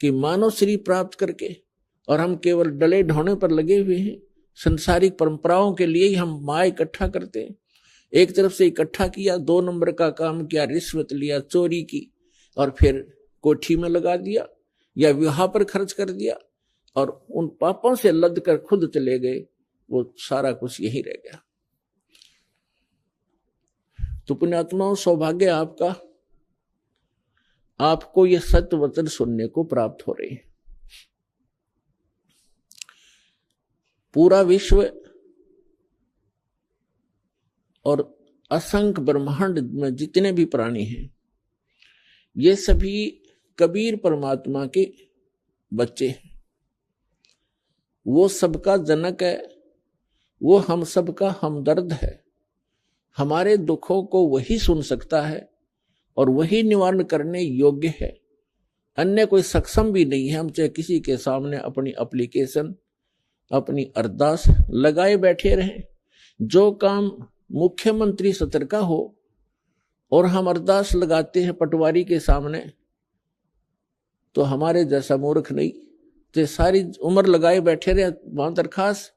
कि मानव शरीर प्राप्त करके और हम केवल डले ढोने पर लगे हुए हैं। संसारिक परंपराओं के लिए ही हम माया इकट्ठा करते हैं। एक तरफ से इकट्ठा किया, 2 नंबर का काम किया, रिश्वत लिया, चोरी की और फिर कोठी में लगा दिया या विवाह पर खर्च कर दिया और उन पापों से लद कर खुद चले गए। वो सारा कुछ यही रह गया। तो पुण्यात्माओं, सौभाग्य आपका, आपको ये सत्य वचन सुनने को प्राप्त हो रहे हैं। पूरा विश्व और असंख्य ब्रह्मांड में जितने भी प्राणी हैं, ये सभी कबीर परमात्मा के बच्चे हैं। वो सबका जनक है, वो हम सबका हमदर्द है। हमारे दुखों को वही सुन सकता है और वही निवारण करने योग्य है। अन्य कोई सक्षम भी नहीं है। हम चाहे किसी के सामने अपनी एप्लीकेशन, अपनी अरदास लगाए बैठे रहें, जो काम मुख्यमंत्री स्तर का हो और हम अरदास लगाते हैं पटवारी के सामने, तो हमारे जैसा मूर्ख नहीं, तो सारी उम्र लगाए बैठे रहे वहां दरखास्त,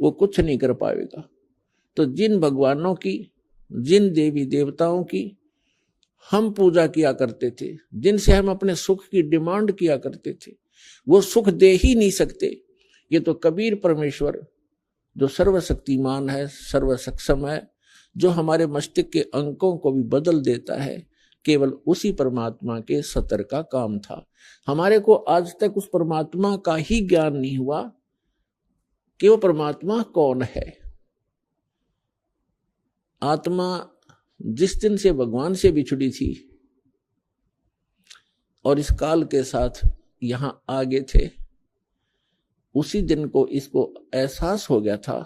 वो कुछ नहीं कर पाएगा। तो जिन भगवानों की, जिन देवी देवताओं की हम पूजा किया करते थे, जिनसे हम अपने सुख की डिमांड किया करते थे, वो सुख दे ही नहीं सकते। ये तो कबीर परमेश्वर जो सर्वशक्तिमान है, सर्वसक्षम है, जो हमारे मस्तिष्क के अंकों को भी बदल देता है, केवल उसी परमात्मा के सतर का काम था। हमारे को आज तक उस परमात्मा का ही ज्ञान नहीं हुआ कि वो परमात्मा कौन है। आत्मा जिस दिन से भगवान से बिछड़ी थी और इस काल के साथ यहां आगे थे, उसी दिन को इसको एहसास हो गया था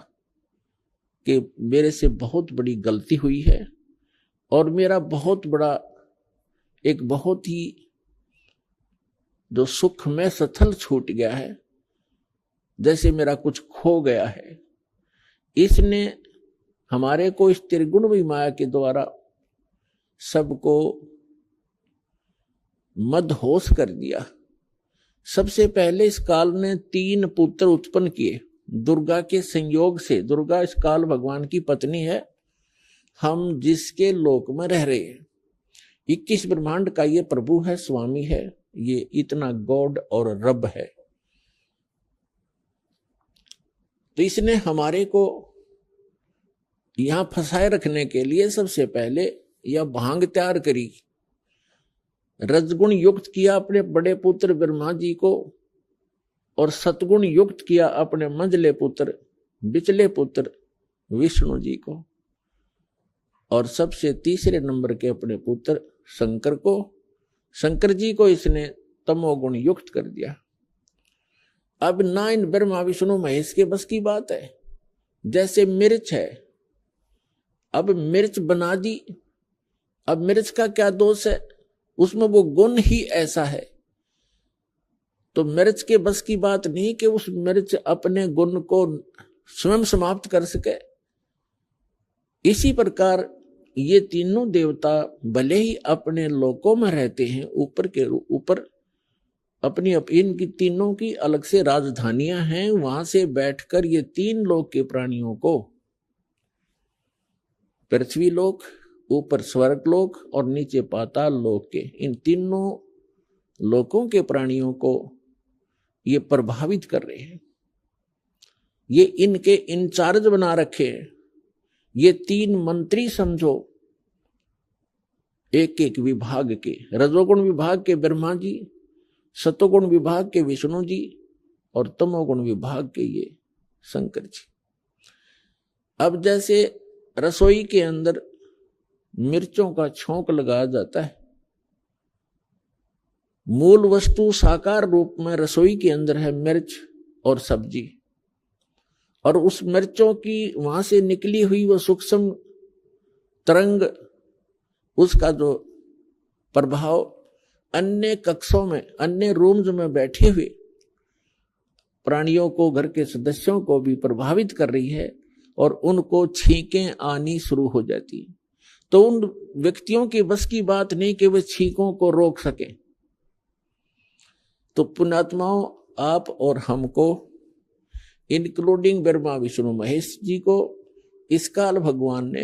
कि मेरे से बहुत बड़ी गलती हुई है और मेरा बहुत बड़ा, एक बहुत ही जो सुख में सथल छूट गया है, जैसे मेरा कुछ खो गया है। इसने हमारे को इस त्रिगुण माया के द्वारा सबको मदहोश कर दिया। सबसे पहले इस काल ने 3 पुत्र उत्पन्न किए दुर्गा के संयोग से। दुर्गा इस काल भगवान की पत्नी है, हम जिसके लोक में रह रहे हैं। 21 ब्रह्मांड का ये प्रभु है, स्वामी है, ये इतना गॉड और रब है। तो इसने हमारे को यहां फंसाए रखने के लिए सबसे पहले यह भांग तैयार करी, रजगुण युक्त किया अपने बड़े पुत्र ब्रह्मा जी को और सतगुण युक्त किया अपने मंझले पुत्र, बिचले पुत्र विष्णु जी को, और सबसे तीसरे नंबर के अपने पुत्र शंकर को, शंकर जी को इसने तमोगुण युक्त कर दिया। अब ना इन ब्रह्मा विष्णु महेश के बस की बात है। जैसे मिर्च है, अब मिर्च बना दी, अब मिर्च का क्या दोष है, उसमें वो गुण ही ऐसा है। तो मिर्च के बस की बात नहीं कि उस मिर्च अपने गुण को स्वयं समाप्त कर सके। इसी प्रकार ये तीनों देवता भले ही अपने लोकों में रहते हैं, ऊपर के ऊपर अपनी इनकी तीनों की अलग से राजधानियां हैं, वहां से बैठकर ये 3 लोक के प्राणियों को, पृथ्वी लोक, ऊपर स्वर्ग लोक और नीचे पाताल लोक के, इन तीनों लोकों के प्राणियों को ये प्रभावित कर रहे हैं। ये इनके इंचार्ज बना रखे हैं। ये 3 मंत्री समझो, एक एक विभाग के, रजोगुण विभाग के ब्रह्मा जी, सतोगुण विभाग के विष्णु जी और तमोगुण विभाग के ये शंकर जी। अब जैसे रसोई के अंदर मिर्चों का छोंक लगाया जाता है, मूल वस्तु साकार रूप में रसोई के अंदर है मिर्च और सब्जी, और उस मिर्चों की वहां से निकली हुई वो सूक्ष्म तरंग, उसका जो प्रभाव अन्य कक्षों में, अन्य रूम्स में बैठे हुए प्राणियों को, घर के सदस्यों को भी प्रभावित कर रही है और उनको छींकें आनी शुरू हो जाती। तो उन व्यक्तियों की बस की बात नहीं कि वे छींकों को रोक सकें। तो पुण्यात्माओं, आप और हमको, इंक्लूडिंग ब्रह्मा विष्णु महेश जी को, इस काल भगवान ने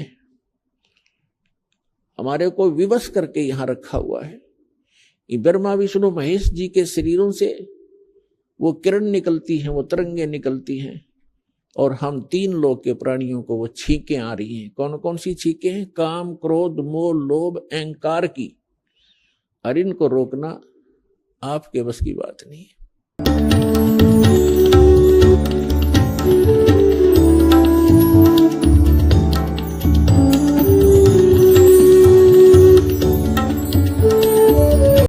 हमारे को विवश करके यहां रखा हुआ है। ये ब्रह्मा विष्णु महेश जी के शरीरों से वो किरण निकलती हैं, वो तरंगे निकलती हैं, और हम तीन लोक के प्राणियों को वो छींकें आ रही हैं। कौन कौन सी छींकें हैं? काम, क्रोध, मोह, लोभ, अहंकार की। और इनको रोकना आपके बस की बात नहीं है।